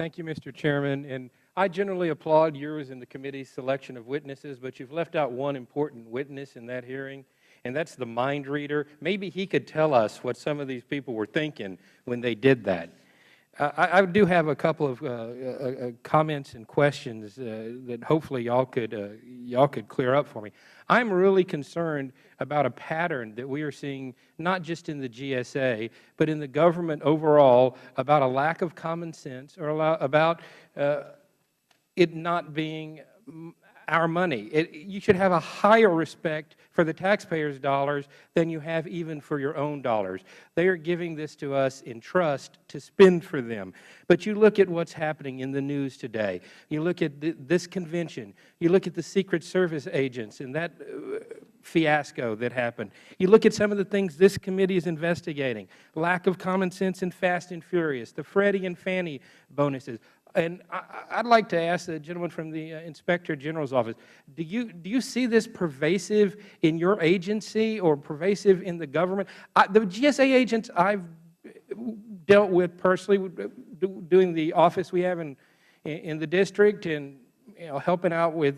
Thank you, Mr. Chairman. And I generally applaud yours and the committee's selection of witnesses, but you've left out one important witness in that hearing, and that's the mind reader. Maybe he could tell us what some of these people were thinking when they did that. I do have a couple of comments and questions that hopefully y'all could clear up for me. I'm really concerned about a pattern that we are seeing not just in the GSA, but in the government overall, about a lack of common sense or about it not being our money. You should have a higher respect for the taxpayers' dollars than you have even for your own dollars. They are giving this to us in trust to spend for them. But you look at what's happening in the news today. You look at this convention. You look at the Secret Service agents and that fiasco that happened. You look at some of the things this committee is investigating, lack of common sense in Fast and Furious, the Freddie and Fannie bonuses. And I'd like to ask the gentleman from the Inspector General's office, do you see this pervasive in your agency or pervasive in the government? The GSA agents I've dealt with personally, doing the office we have in the district and helping out with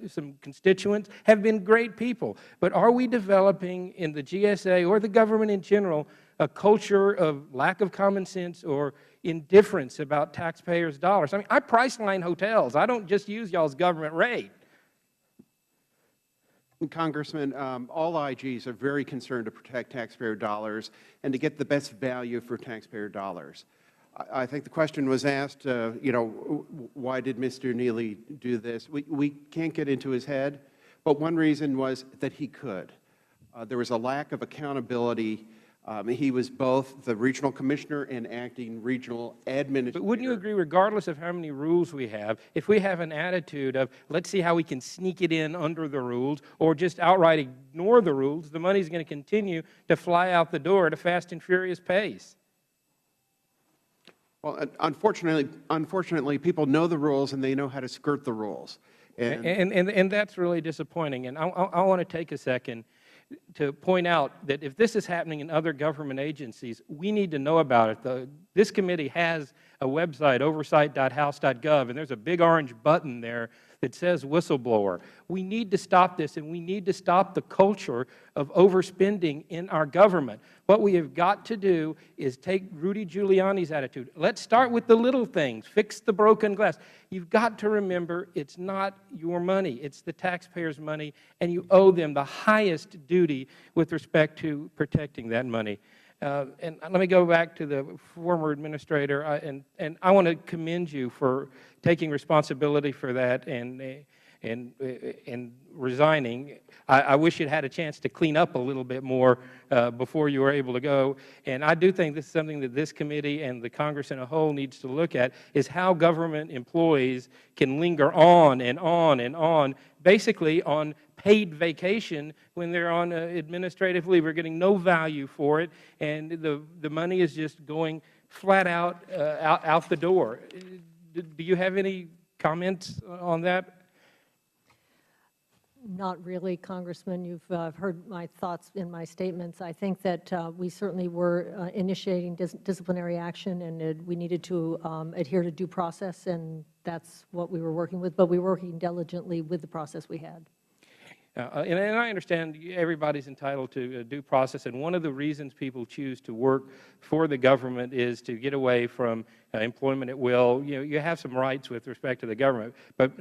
some constituents, have been great people. But are we developing in the GSA or the government in general a culture of lack of common sense or indifference about taxpayers' dollars? I mean, I price line hotels. I don't just use y'all's government rate. Congressman, all IGs are very concerned to protect taxpayer dollars and to get the best value for taxpayer dollars. I think the question was asked, why did Mr. Neely do this? We can't get into his head, but one reason was that he could. There was a lack of accountability. He was both the regional commissioner and acting regional administrator. But wouldn't you agree, regardless of how many rules we have, if we have an attitude of, let's see how we can sneak it in under the rules or just outright ignore the rules, the money is going to continue to fly out the door at a fast and furious pace? Well, unfortunately, people know the rules and they know how to skirt the rules. And that's really disappointing. And I want to take a second to point out that if this is happening in other government agencies, we need to know about it. This committee has a website, oversight.house.gov, and there's a big orange button there that says whistleblower. We need to stop this, and we need to stop the culture of overspending in our government. What we have got to do is take Rudy Giuliani's attitude. Let's start with the little things. Fix the broken glass. You've got to remember it's not your money. It's the taxpayers' money, and you owe them the highest duty with respect to protecting that money. And let me go back to the former administrator, and I want to commend you for taking responsibility for that and resigning. I wish you'd had a chance to clean up a little bit more before you were able to go. And I do think this is something that this committee and the Congress in a whole needs to look at, is how government employees can linger on and on and on, basically on paid vacation when they're on administrative leave. We're getting no value for it, and the money is just going flat out out the door. Do you have any comments on that? Not really, Congressman. You've heard my thoughts in my statements. I think that we certainly were initiating disciplinary action, and we needed to adhere to due process, and that's what we were working with. But we were working diligently with the process we had. And I understand everybody's entitled to due process, and one of the reasons people choose to work for the government is to get away from employment at will. You have some rights with respect to the government, but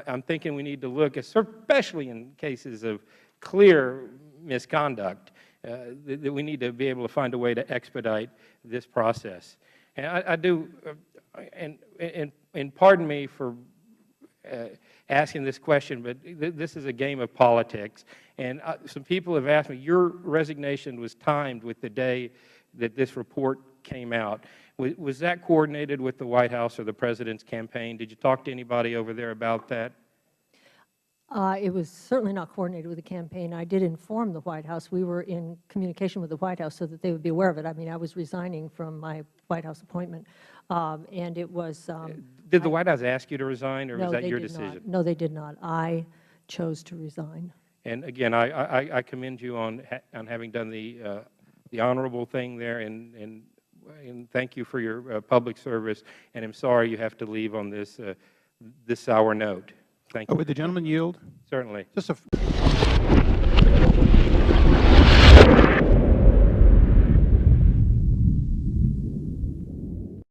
I'm thinking we need to look, especially in cases of clear misconduct, that we need to be able to find a way to expedite this process. And I do, and pardon me for asking this question, but this is a game of politics. And some people have asked me, your resignation was timed with the day that this report came out. Was that coordinated with the White House or the President's campaign? Did you talk to anybody over there about that? It was certainly not coordinated with the campaign. I did inform the White House. We were in communication with the White House so that they would be aware of it. I mean, I was resigning from my White House appointment, and it was— Did the White House ask you to resign, or was that your decision? No, they did not. I chose to resign. And again, I commend you on having done the honorable thing there, and and thank you for your public service, and I'm sorry you have to leave on this, this sour note. Thank you. Would the gentleman yield? Certainly. Just a